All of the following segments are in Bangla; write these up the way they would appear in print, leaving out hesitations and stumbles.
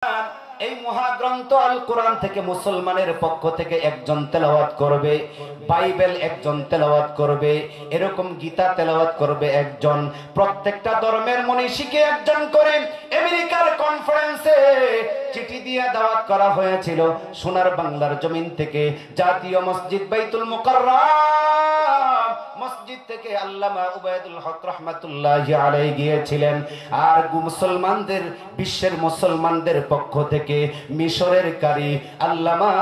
এই মহাগ্রন্থ আল কোরআন থেকে মুসলমানের পক্ষ থেকে একজন তেলাওয়াত করবে, বাইবেল একজন তেলাওয়াত করবে, এরকম গীতা তেলাওয়াত করবে একজন, প্রত্যেকটা ধর্মের মনীষীকে একজন করে আমেরিকার কনফারেন্সে চিঠি দিয়ে দাওয়াত করা হয়েছিল। সোনার বাংলার জমিন থেকে জাতীয় মসজিদ বাইতুল মুকাররম মসজিদ থেকে আল্লামা উবাইদুল হক রাহমাতুল্লাহি আলাইহি গিয়েছিলেন। আর মুসলমানদের, বিশ্বের মুসলমানদের পক্ষ থেকে মিশরের কারি আল্লামা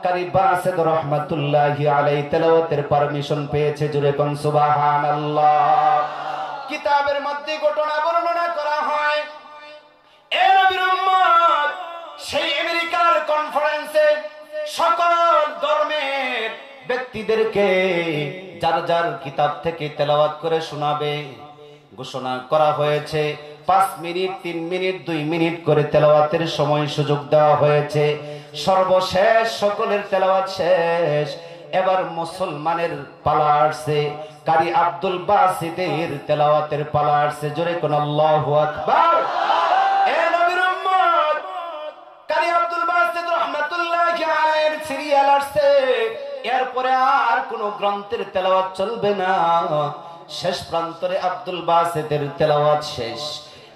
কারি বাসেদ রাহমাতুল্লাহি আলাইহি তেলাওয়াতের পারমিশন পেয়েছে। জুরে কোন সুবহানাল্লাহ। কিতাবের মধ্যে ঘটনা বর্ণনা করা হয়, এ নবীর উম্মত সেই আমেরিকার কনফারেন্সে সকল ধর্মের ব্যক্তিদেরকে যার যার কিতাব থেকে তেলাওয়াত করে শোনাবে। ঘোষণা করা হয়েছে 5 মিনিট, 3 মিনিট, 2 মিনিট করে তেলাওয়াতের সময় সুযোগ দেওয়া হয়েছে। সর্বশেষ সকলের তেলাওয়াত শেষ, এবার মুসলমানের পালা আসছে, কারি আব্দুল বাসিতের তেলাওয়াতের পালা আসছে। জোরে কোন আল্লাহু আকবার। এ নবীর উম্মত, কারি আব্দুল বাসিত রাহমাতুল্লাহি আলাইহির সিরিয়াল আসছে। এরপরে আর কোন গ্রন্থের তেলাওয়াত চলবে না। শেষ প্রান্তরে আব্দুল বাসিতের তেলাওয়াত শেষ।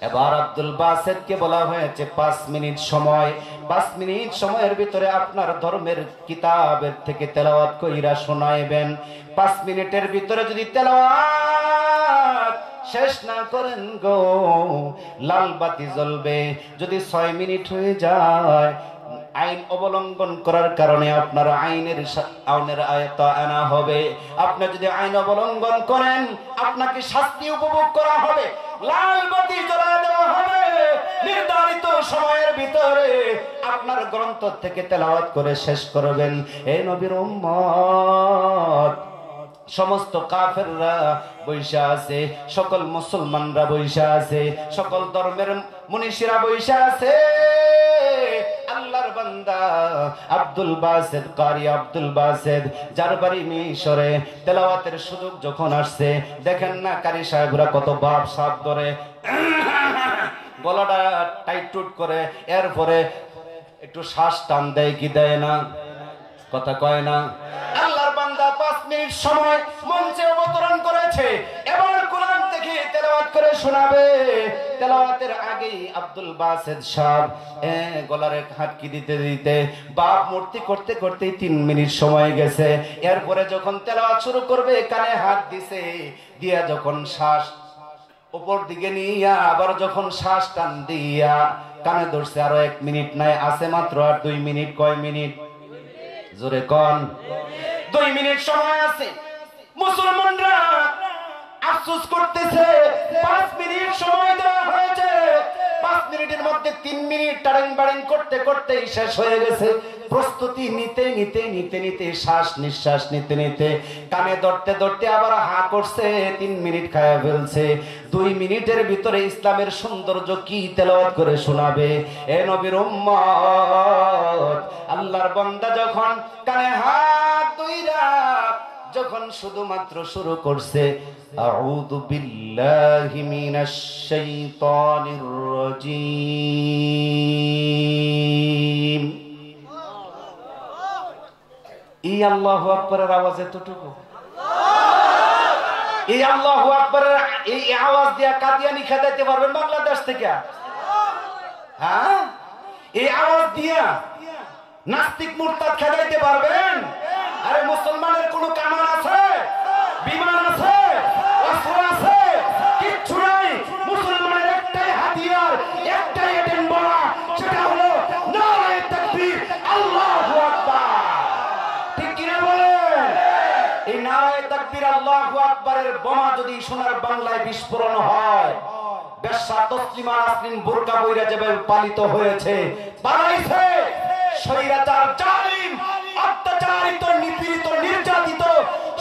এবার আব্দুল বাসিতকে বলা হয়েছে 5 মিনিট সময়, 5 মিনিট সময়ের ভিতরে আপনার ধর্মের কিতাবের থেকে তেলাওয়াত কইরা শোনাইবেন। 5 মিনিটের ভিতরে যদি তেলাওয়াত শেষ না করেন গো, লাল বাতি জ্বলবে। যদি 6 মিনিট হয়ে যায়, আইন অবলম্বন করার কারণে আপনার আইনের আয়ত্ত আনা হবে। আপনি যদি আইন অবলম্বন করেন, আপনাকে শাস্তি উপভোগ করা হবে, লাল বাতি জ্বালা দেওয়া হবে। নির্ধারিত সময়ের ভিতরে আপনার গ্রন্থ থেকে তেলাওয়াত করে শেষ করবেন। এই নবীর উম্মত, সমস্ত কাফেররা বৈশা আছে, সকল মুসলমানরা বৈশা আছে, সকল ধর্মের মনীষীরা বৈশা আছে। আল্লাহর বান্দা আব্দুল বাসিত, কারি আব্দুল বাসিত, যার বাড়ি মিশরে, তেলাওয়াতের সুযোগ যখন আসছে, দেখেন না কারি সাহেবরা কত বাপ সাপ ধরে গলাটা টাইট টুট করে, এরপরে একটু শ্বাস টান দেয় কি দেয় না? কথা কয় না? আল্লাহর বান্দা 5 মিনিট সময় মঞ্চে অবতরণ করেছে। এবার কোরআন থেকে তেলাওয়াত করে শোনাবে। তেলাওয়াতের আগেই আব্দুল বাসিত সাহেব গলারে হাতকি দিতে দিতে বাপ মূর্তি করতে করতে 3 মিনিট সময় গেছে। এরপরে যখন তেলাওয়াত শুরু করবে, কানে হাত দিছে, দিয়া যখন শ্বাস উপর দিকে নিয়া আবার যখন শ্বাস টান দিয়া কানে ধরছে, আরো 1 মিনিট নাই, আছে মাত্র আর 2 মিনিট। কয় মিনিট? জোরে কোন। 2 মিনিট সময় আছে। মুসলমানরা আফসোস করতেছে, 5 মিনিট সময় দেওয়া হয়েছে, 5 মিনিটের মধ্যে 3 মিনিট টাড়িং বাড়িং করতে করতে শেষ হয়ে গেছে। প্রস্তুতি নিতে নিতে নিতে নিতে, শ্বাস নিঃশ্বাস নিতে নিতে, কানে ধরতে ধরতে আবার হা করছে, 3 মিনিট খায়া ফেলছে। 2 মিনিটের ভিতরে ইসলামের সৌন্দর্য কি তেলাওয়াত করে শোনাবে? এ নবীর উম্মত, আল্লাহর বান্দা যখন কানে হাত ধইরা যখন শুধুমাত্র শুরু করছে, আউযু বিল্লাহি মিনাশ শাইতানির রাজীম, এই আল্লাহু আকবারের আওয়াজ এতটুকু। এই আল্লাহু আকবারের এই আওয়াজ দিয়া কাদিয়ানি খেদাইতে পারবেন বাংলাদেশ থেকে? হ্যাঁ, এই আওয়াজ দিয়া নাস্তিক মুরতাদ খেদাইতে পারবেন? আরে মুসলমানের কোন কামান আছে? বিমান আছে? অস্ত্র আছে? কিচ্ছু নাই। মুসলমানের একটাই হাতিয়ার, একটাই এটেম বলা, সেটা হলো নারে তাকবীর, আল্লাহু আকবার। ঠিক কিনা বলেন? এই নারে তাকবীর, আল্লাহু আকবারের বোমা যদি সোনার বাংলায় বিস্ফোরণ হয়, বেশ্যা তসলিমা নাসরিন বোরকা বইরা যেভাবে পালিত হয়েছে, পালাইছে, স্বৈরাচার জালিম অত্যাচারিত নিপীড়িত নির্যাতিত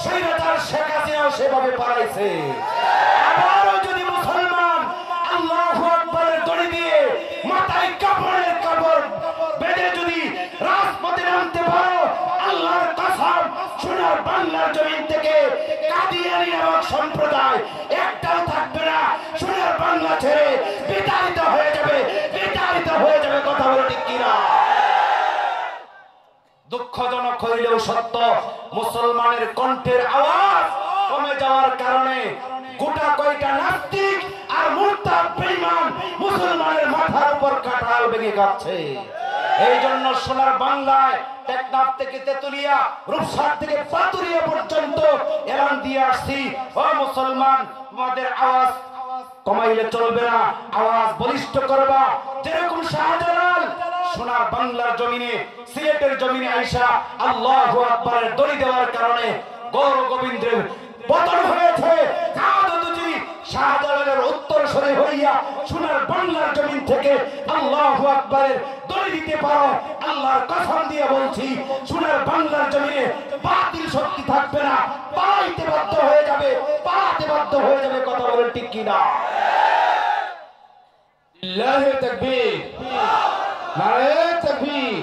স্বৈরাচার শেখ হাসিনাও সেভাবে পালাইছে। আবারও যদি মুসলমান আল্লাহু আকবারের দড়ি দিয়ে মাথায় কাপড়ের কাপড় বেঁধে যদি রাজপথে নামতে পারো, আল্লাহর কসম, সোনার বাংলার জমিন থেকে কাদিয়ানী নামক সম্প্রদায় একটাও থাকবে না। সোনার বাংলা ছেড়ে বিতাড়িত হয়ে যাবে, বিতাড়িত হয়ে যাবে। দুঃখজনক হইলেও সত্য, মুসলমানের কণ্ঠের আওয়াজ কমে যাওয়ার কারণে গোটা কয়টা নাস্তিক আর মুরতাদ বেঈমান মুসলমানের মাথার উপর কাঁঠাল ভেঙে খাচ্ছে। এই জন্য সোনার বাংলায় টেকনাফ থেকে তেতুলিয়া, রূপসার থেকে পাতুরিয়া পর্যন্ত এলান দিয়ে আসছি, ও মুসলমান, তোমাদের আওয়াজ কমাইলে চলবে না, আওয়াজ বলিষ্ঠ করবা। যেরকম শাহজালাল সোনার বাংলার জমিনে, সিলেটের জমিনে আইসা আল্লাহু আকবারের দড়ি দেওয়ার কারণে গৌর গোবিন্দের পতন হয়েছে, শাহজালালের উত্তরসূরি হইয়া সোনার বাংলার জমিন থেকে আল্লাহু আকবারের দড়ি দিতে পারো, আল্লাহর কসম দিয়ে বলছি, সোনার বাংলার জমিনে বাতিল শক্তি থাকবে না, পালাইতে বাধ্য হয়ে যাবে, পালাতে বাধ্য হয়ে যাবে। কথা বলেন ঠিক কিনা? লিল্লাহি তাকবীর, নারে তাকবীর।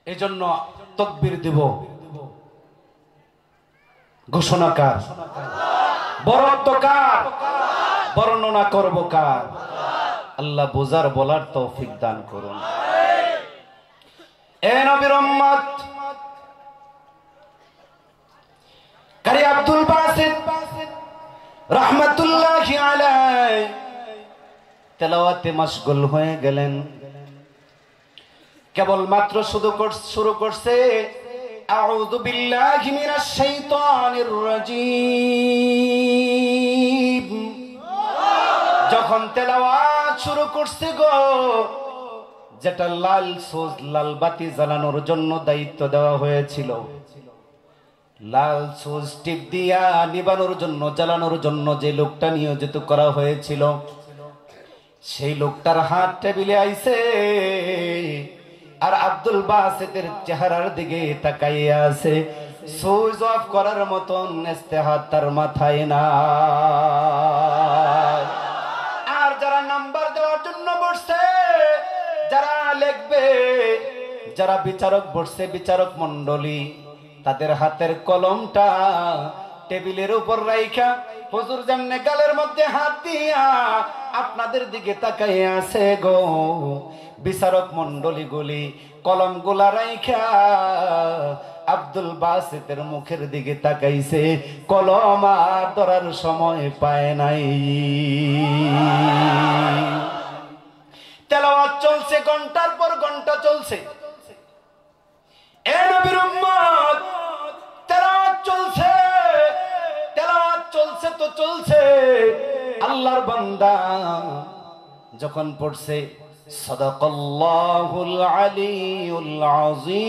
এজন্য তাকবীর দেব, ঘোষণা কার, বরত্ব কার, বর্ণনা করব কার? আল্লাহ বুঝার বলার তৌফিক দান করুন। এ নবীর উম্মত, কারি আব্দুল বাসিত রাহমাতুল্লাহি আলাইহি তেলাওয়াতে মাশগুল হয়ে গেলেন। কেবল মাত্র শুরু করছে আউযু বিল্লাহি মিনাশ শাইতানির রাজীম। যখন তেলাওয়াত শুরু করছে গো, যেটা লাল সুজ লাল বাতি জ্বালানোর জন্য দায়িত্ব দেওয়া হয়েছিল, লাল সুইচ টিপ দিয়া নিবানোর জন্য, জ্বালানোর জন্য যে লোকটা নিয়োজিত করা হয়েছিল, সেই লোকটার হাত টেবিলে আইছে আর আব্দুল বাসিতের চেহারার দিকে তাকাইয়া আছে। সুইচ অফ করার মতন ইস্তেহাত তার মাথায় না। আর যারা নাম্বার দেওয়ার জন্য বসছে, যারা লিখবে, যারা বিচারক বসছে, বিচারক মন্ডলী, তাদের হাতের কলমটা টেবিলের উপর রাইখা হুজুর যেমনে গালের মধ্যে হাত দিয়া আপনাদের দিকে তাকাইয়া আছে গো, বিচারক মন্ডলী গুলি কলম গুলা রাইখা আব্দুল বাসিতের মুখের দিকে তাকাইছে, কলম আর ধরার সময় পায় নাই। তেলাওয়াত চলছে, ঘন্টার পর ঘন্টা চলছে। এ নবীর উম্মত, তেলাওয়াত চলছে, তেলাওয়াত চলছে তো চলছে। আল্লাহর বান্দা যখন পড়ছে সাদাকাল্লাহুল আলিয়্যুল আযীম,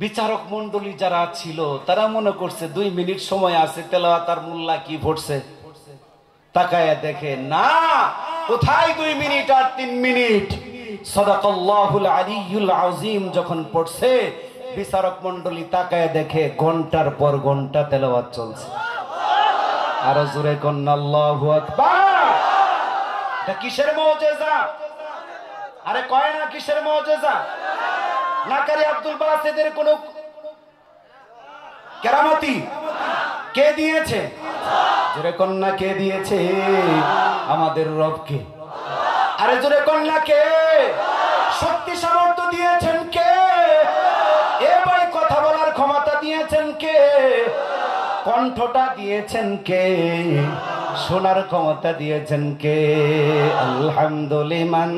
বিচারক মণ্ডলী যারা ছিল তারা মনে করছে 2 মিনিট সময় আছে, তেলাওয়াত আর মোল্লা কি পড়ছে, তাকায়া দেখে না, কোথায় 2 মিনিট আর 3 মিনিট। সাদাকাল্লাহুল আলিয়্যুল আযীম যখন পড়ছে, বিচারক মণ্ডলী তাকায়া দেখে ঘন্টার পর ঘন্টা তেলাওয়াত চলছে। আর জোরে কন্না আল্লাহু আকবার। এটা কিসের মুজিজা? আরে কয় না কিসের মুজিজা? না কারি আব্দুল বাসিতের কোন কেরামতি কে দিয়েছে? জোরে কন্যা কে দিয়েছে? আমাদের রবকে। আরে জোরে কন্যা কে? শক্তি সামর্থ্য দিয়েছেন কে? এ ভাই কথা বলার ক্ষমতা দিয়েছেন কে? কণ্ঠটা দিয়েছেন কে? শোনার ক্ষমতা দিয়েছেন কে? আলহামদুলিমান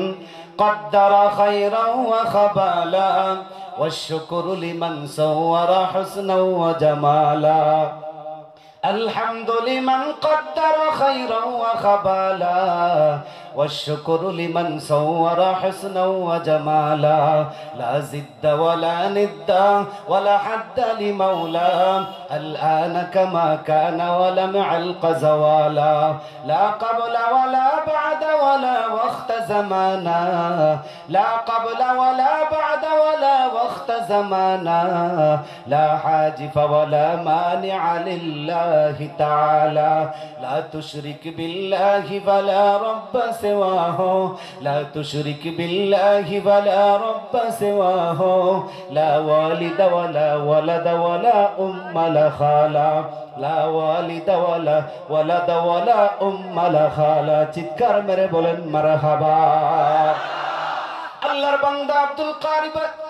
কদ্দারা খায়রান ওয়া খাবালা ওয়াশ-শুকরু লিমান সাওয়ারা হুসনান ওয়া জামালা। الحمد لمن قدر خيرا وخبالا والشكر لمن صور حسنا وجمالا لا زد ولا ند ولا حد لمولى الآن كما كان ولم يعلق زوالا لا قبل ولا بعد ولا وقت زمانا لا قبل ولا بعد ولا وقت زمانا لا حاجف ولا مانع لله تعالى لا تشرك بالله ولا رب سواه لا تشرك بالله ولا رب سواه لا والد ولا ولد ولا أم لا خالا لا والد ولا ولد ولا أم لا خالا চিৎকার মেরে বলেন মারহাবা। আল্লাহর বান্দা আব্দুল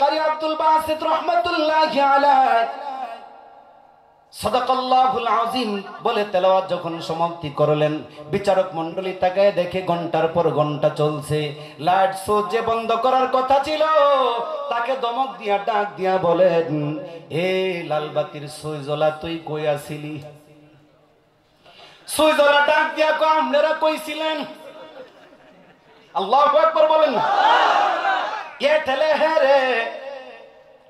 কারি আব্দুল বাসিত রাহমাতুল্লাহি আলাইহি সাদাকাল্লাহুল আযীম বলে তেলাওয়াত যখন সমাপ্তি করলেন, বিচারক মণ্ডলী তাকায় দেখে ঘন্টার পর ঘন্টা চলছে। লাইট সুইচ যে বন্ধ করার কথা ছিল তাকে দমক দিয়া ডাক দিয়া বলেন, এ লালবাতির সুইচওয়ালা তুই কই আছিলি? সুইচওয়ালা ডাক দিয়া কয়, আপনারা কইছিলেন। আল্লাহু আকবার বলেন। এ ঠেলে রে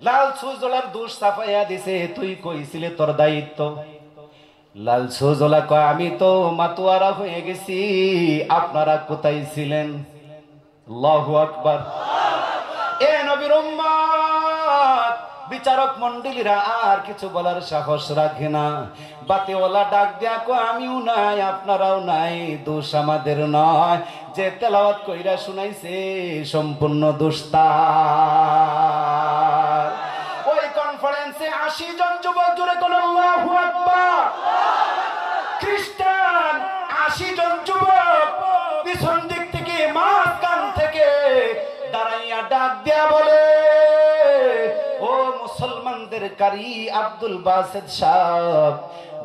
লাল সুজলার দোষ সাফাইয়া দিছে, তুই কইছিলে তোর দায়িত্ব। লাল সুজলা কয়, আমি তো মাতুয়ারা হয়ে গেছি, আপনারা কোথায় ছিলেন? আল্লাহু আকবার। এ নবীর উম্মত, বিচারক মণ্ডলীরা আর কিছু বলার সাহস রাখে না। বাতিওয়ালা ডাক দিয়া কয়, আমিও নাই আপনারাও নাই, দোষ আমাদের নয়, যে তেলাওয়াত কইরা শুনাইছে সম্পূর্ণ দোষ তার। ওই কনফারেন্সে 80 জন যুবক জুড়ে কোন আল্লাহু আকবার। খ্রিস্টান 80 জন যুবক পিছন দিক থেকে মাঝখান থেকে দাঁড়াইয়া ডাক দিয়া বলে, ও মুসলমানদের কারি আব্দুল বাসিত সাহেব,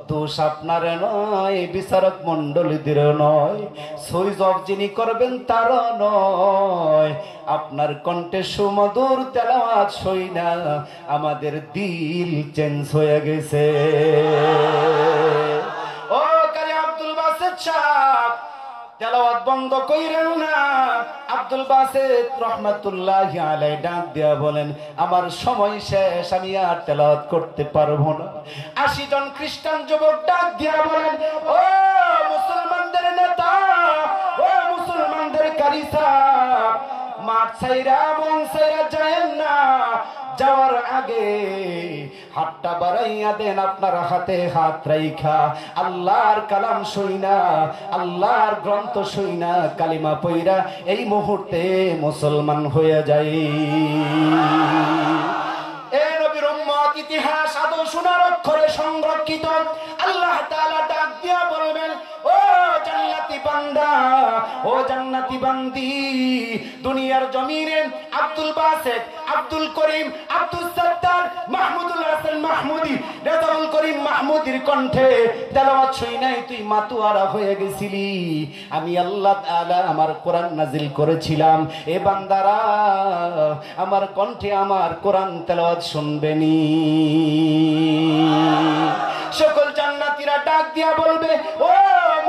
দোষ আপনার নয়, বিচারক মণ্ডলীদের নয়, সুইচ অফ যিনি করবেন তার নয়। আপনার কণ্ঠে সুমধুর তেলাওয়াত শুইনা আমাদের দিল চেঞ্জ হয়ে গেছে। ও কারি আব্দুল বাসিত সাহেব, তেলাওয়াত বন্ধ কইরেন না। আব্দুল বাসিত রাহমাতুল্লাহি আলাইহি ডাক দিয়া বলেন, আমার সময় শেষ, আমি আর তেলাওয়াত করতে পারবো না। 80 জন খ্রিস্টান যুবক ডাক দিয়া বলেন, ও মুসলমানদের নেতা, ও মুসলমানদের কারি সাহেব, মাঠ ছাইরা মন ছাইরা যায়েন না, যাওয়ার আগে হাতটা বাড়াইয়া দেন, আপনার হাতে হাত রাইখা আল্লাহর কালাম শুইনা, আল্লাহর গ্রন্থ শুইনা কালিমা পইরা এই মুহূর্তে মুসলমান হয়ে যাই। এ নবীর উম্মত, ইতিহাস আদৌ শোনার অক্ষরে সংরক্ষিত। আল্লাহ তাআলা ডাক দিয়া বলবেন, ও জান্নাতি বান্দা, ও জান্নাতি বান্দি, দুনিয়ার জমিনে আব্দুল বাসিত, আব্দুল করিম, আব্দুল সত্তার, মাহমুদুল হাসান মাহমুদি, রেজাউল করিম মাহমুদির কণ্ঠে তেলাওয়াত শুনাই তুই মাতুয়ারা হয়ে গেছিলি। আমি আল্লাহ তাআলা আমার কোরআন নাজিল করেছিলাম, এ বান্দারা আমার কণ্ঠে আমার কোরআন তেলাওয়াত শুনবেনি। সকল জান্নাতীরা ডাক দিয়া বলবে, ও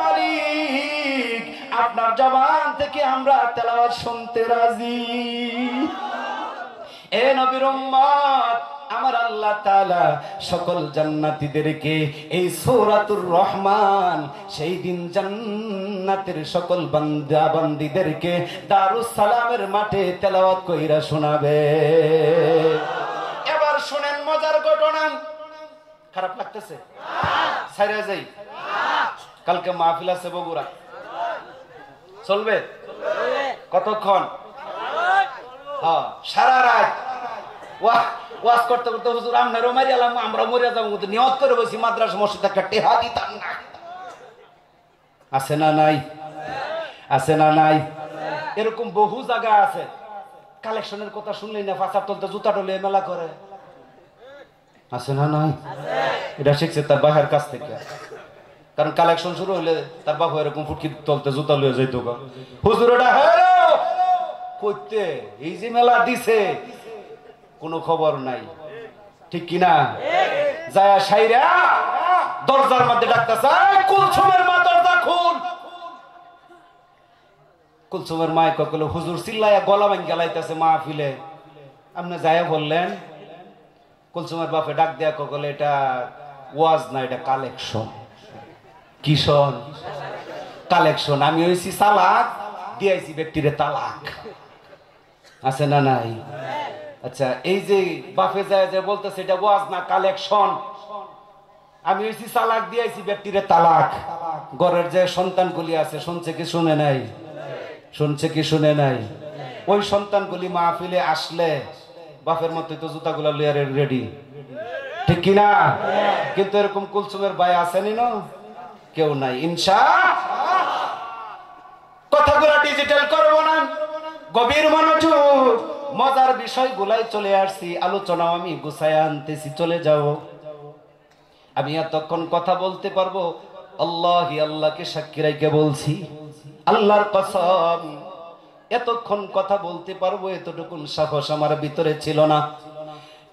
মালিক, আপনার জবান থেকে আমরা তেলাওয়াত শুনতে রাজি। এ নবীর উম্মত, আমার আল্লাহ তাআলা সকল জান্নাতীদেরকে এই সূরাতুর রহমান সেই দিন জান্নাতের সকল বান্দা বান্দীদেরকে দারুস সালামের মাঠে তেলাওয়াত কইরা শোনাবে। এবার শুনেন মজার ঘটনা। খারাপ লাগতেছে? ছাইরা যাই। কালকে মাহফিল আছে বগুড়া, চলবে? কতক্ষণ? হ্যাঁ, সারা রাত ওয়াজ করতে করতে হুজুর আমরাও মারি আলাম, আমরা মরে যাবো, নিয়ত করে বসি মাদ্রাসা মসজিদ একটা টেহা দিতাম না। আছে না নাই? আছে না নাই? এরকম বহু জায়গা আছে। কালেকশনের কথা শুনলেই না ফাঁসার তলতে জুতা টলে মেলা করে। আছে না নাই? এটা শিখছে তার বাহের কাছ থেকে। কারণ কালেকশন শুরু হইলে তার বাবু এরকম ফুটকি তলতে জুতা লয়ে যাইতো, হুজুর এটা করতে এই যে মেলা দিছে কোনো খবর নাই, ঠিক কিনা? যায় সাইরা দরজার মধ্যে ডাকতেছে, কুলসুমের মা দরজা খুল। কুলসুমের মা কইল, হুজুর চিল্লায়া গলা ভাঙ গেলাইতেছে মাহফিলে, আপনি যায়া বললেন। কুলসুমের বাপে ডাক দেয়া কইল, এটা ওয়াজ না, এটা কালেকশন। কিশোর কালেকশন। আমি হইছি চালাক, দিয়েছি ব্যক্তিরে তালাক। আছে না নাই? আচ্ছা, এই যে বাপে যায় যে বলতেছে এটা ওয়াজ না কালেকশন, আমি হইছি চালাক, দিয়েছি ব্যক্তিরে তালাক। ঘরের যে সন্তানগুলি আছে শুনছে কি শুনে নাই? শুনছে কি শুনে নাই? ওই সন্তানগুলি মাহফিলে আসলে বাপের মতোই তো জুতাগুলা লিয়ারে রেডি, ঠিক কিনা? কিন্তু এরকম কুলসুমের ভাই আসেনি না, কেউ নাই। কথাগুলো ডিজিটাল করবো না, গভীর মনোযোগ, মজার বিষয়গুলাই চলে আসছি, আলোচনাও আমি গুছায় আনতেছি, চলে যাও। আমি এতক্ষণ কথা বলতে পারবো আল্লাহকে সাক্ষী রেখে বলছি, আল্লাহর কসম এতক্ষণ কথা বলতে পারবো এতটুকুন সাহস আমার ভিতরে ছিল না।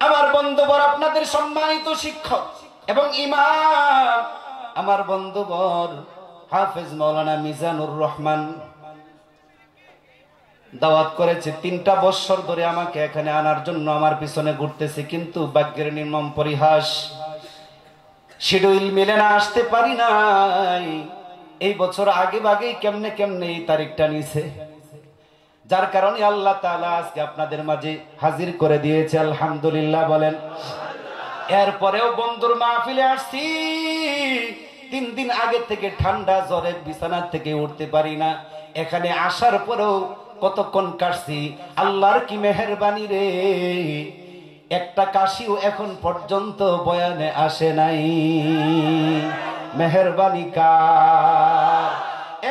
আমার বন্ধুবর, আপনাদের সম্মানিত শিক্ষক এবং ইমাম, আমার বন্ধুবর হাফেজ মাওলানা মিজানুর রহমান দাওয়াত করেছে। 3টা বছর ধরে আমাকে এখানে আনার জন্য আমার পিছনে ঘুরতেছে, কিন্তু ভাগ্যের নির্মম পরিহাস, শিডিউল মিলে না, আসতে পারি নাই। এই বছর আগে ভাগেই কেমনে কেমনে এই তারিখটা নিছে, যার কারণে আল্লাহ তাআলা আজকে আপনাদের মাঝে হাজির করে দিয়েছে। আলহামদুলিল্লাহ বলেন। এরপরেও বন্ধুর মাহফিলে আসছি, 3 দিন আগে থেকে ঠান্ডা জ্বরে বিছানা থেকে উঠতে পারি না। এখানে আসার পরেও কতক্ষণ কাটছি, আল্লাহর কি মেহেরবানি রে, একটা কাশিও এখন পর্যন্ত বয়ানে আসে নাই। মেহেরবানি কার?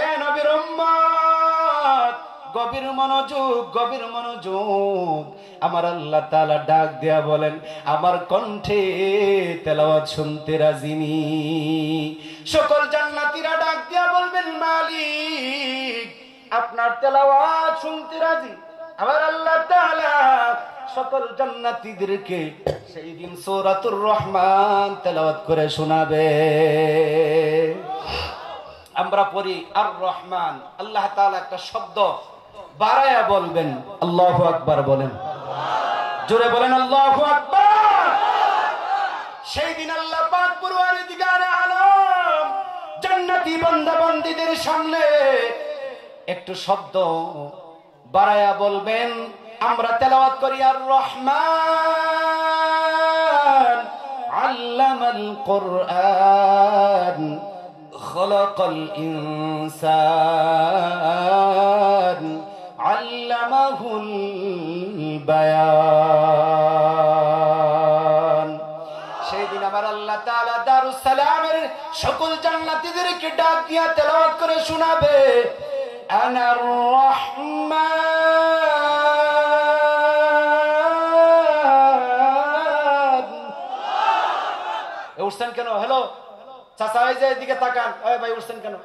এ নবীর উম্মত, গভীর মনোযোগ, গভীর মনোযোগ। আমার আল্লাহ তাআলা ডাক দেয়া বলেন, আমার কণ্ঠে তেলাওয়াত শুনতে রাজিনি। সকল জান্নাতীরা ডাক দেয়া বলবেন, মালিক আপনার তেলাওয়াত শুনতে রাজি। আমার আল্লাহ তাআলা সকল জান্নাতীদেরকে সেই দিন সূরাতুর রহমান তেলাওয়াত করে শোনাবে। আমরা পড়ি আর রহমান, আল্লাহ তাআলা একটা শব্দ বাড়ায়া বলবেন, আল্লাহু আকবার বলেন, জোরে বলেন আল্লাহু আকবার। সেই দিন আল্লাহ পাক পরওয়ারদিগারে আলম জান্নাতি বান্দা বান্দীদের সামনে একটু শব্দ বাড়ায়া বলবেন। আমরা তেলাওয়াত করি আর রহমান আল্লামাল কুরআন খলাকাল ইনসান আল্লামাহুল বায়ান। সেই দিন আমার আল্লাহ তাআলা দারুস সালামের সকল জান্নাতীদেরকে ডাক দিয়া তেলাওয়াত করে শোনাবে, আনার রহমান। উঠছেন কেন? হ্যালো চাচা, এই যে এদিকে তাকান, ওই ভাই উঠছেন কেন?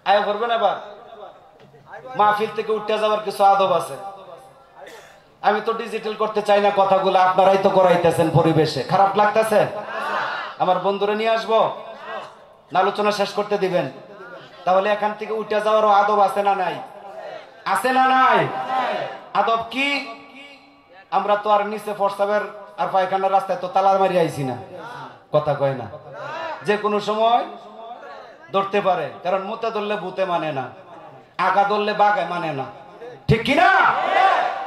আয় করবেন এবার। মাহফিল থেকে উঠতে যাওয়ার কিছু আদব আছে। আমি তো ডিজিটাল করতে চাই না কথাগুলো, আপনারাই তো করাইতেছেন পরিবেশে। খারাপ লাগতেছে? আমার বন্ধুরা নিয়ে আসবো না, আলোচনা শেষ করতে দিবেন? তাহলে এখান থেকে উঠে যাওয়ারও আদব আছে না নাই? আছে না নাই? আদব কি? আমরা তো আর নিচে ফরসাবের আর পায়খানার রাস্তায় তো তালা মারি আইছি না, কথা কয় না। যে কোনো সময় ধরতে পারে, কারণ মুতে ধরলে ভূতে মানে না, আগা ধরলে বাগায় মানে না, ঠিক কিনা?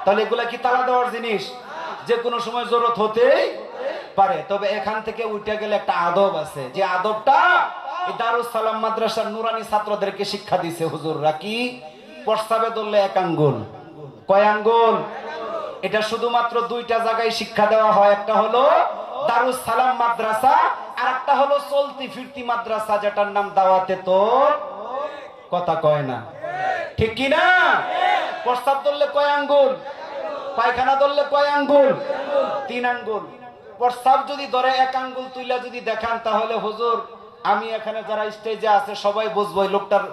তাহলে এগুলা কি তালা দেওয়ার জিনিস? যে কোনো সময় জরুরত হতেই পারে। তবে এখান থেকে উঠে গেলে একটা আদব আছে, যে আদবটা দারুস সালাম মাদ্রাসার নুরানি ছাত্রদেরকে শিক্ষা দিছে হুজুররা। কি? প্রস্তাবে ধরলে 1 আঙ্গুল। কয় আঙ্গুল? এটা শুধুমাত্র 2টা জায়গায় শিক্ষা দেওয়া হয়। একটা হলো দারুস সালাম মাদ্রাসা, আর একটা হলো চলতি ফিরতি মাদ্রাসা, যেটার নাম দাওয়াতে তোর, কথা কয় না, ঠিক কি না? প্রস্তাব ধরলে কয় আঙ্গুল? পায়খানা ধরলে কয় আঙ্গুল? 3 আঙ্গুল। প্রস্তাব যদি ধরে 1 আঙ্গুল তুইলা যদি দেখান, তাহলে হুজুর আমি এখানে যারা স্টেজে আছে সবাই বুঝবো এই লোকটার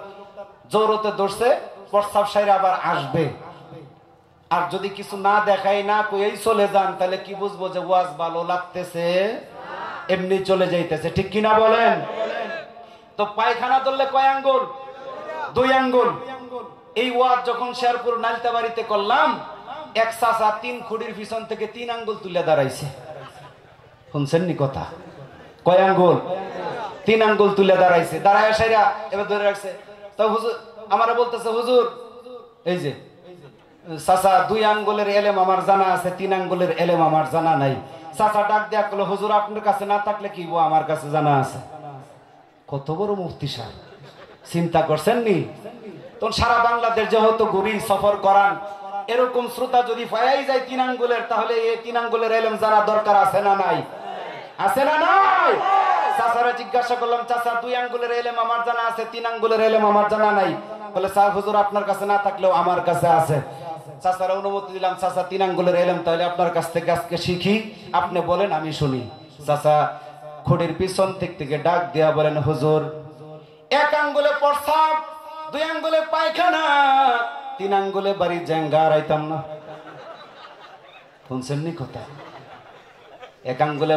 জোরতে ধরছে, প্রস্তাব সাইরা আবার আসবে। আর যদি কিছু না দেখাই, না কই চলে যান, তাহলে কি বুঝবো যে ওয়াজ ভালো লাগতেছে? এমনি চলে যাইতেছে, ঠিক কিনা বলেন? তো পায়খানা ধরলে কয় আঙ্গুল? 2 আঙ্গুল। এই ওয়াজ যখন শেরপুর নালতাবাড়িতে করলাম, এক চাচা 3 খুঁড়ির পিছন থেকে 3 আঙ্গুল তুলে দাঁড়াইছে। শুনছেন নি কথা? কয় আঙ্গুল? 3 আঙ্গুল তুলে দাঁড়াইছে। দাঁড়ায় সাইরা এবার ধরে রাখছে। তো হুজুর আমারে বলতেছে, হুজুর এই যে চাচা 2 আঙ্গুলের এলেম আমার জানা আছে, 3 আঙ্গুলের এলেম আমার জানা নাই। চাচা ডাক দেয়া কল, হুজুর আপনার কাছে না থাকলে কি আমার কাছে জানা আছে। কত বড় মুফতি সাহেব! চিন্তা করছেন নি? তখন সারা বাংলাদেশ যেহেতু ঘুরি সফর করান, এরকম শ্রোতা যদি পাওয়াই যায় 3 আঙ্গুলের, তাহলে এই 3 আঙ্গুলের ইলম জানা দরকার আছে না নাই? আছে না নাই? চাচারা জিজ্ঞাসা করলাম, চাচা 2 আঙ্গুলের ইলম আমার জানা আছে, 3 আঙ্গুলের ইলম আমার জানা নাই। বলে স্যার হুজুর আপনার কাছে না থাকলেও আমার কাছে আছে। চাচারা অনুমতি দিলাম, চাচা 3 আঙ্গুলের ইলম তাহলে আপনার কাছ থেকে আজকে শিখি, আপনি বলেন আমি শুনি। চাচা খুঁটির পিছন থেকে ডাক দিয়া বলেন, হুজুর 1 আঙ্গুলে প্রস্রাব, 2 আঙ্গুলে পায়খানা, 3 আঙ্গুলে বাড়ি জাঙ্গা রাইতাম না। শুনছেন নি কথা? 1 আঙ্গুলে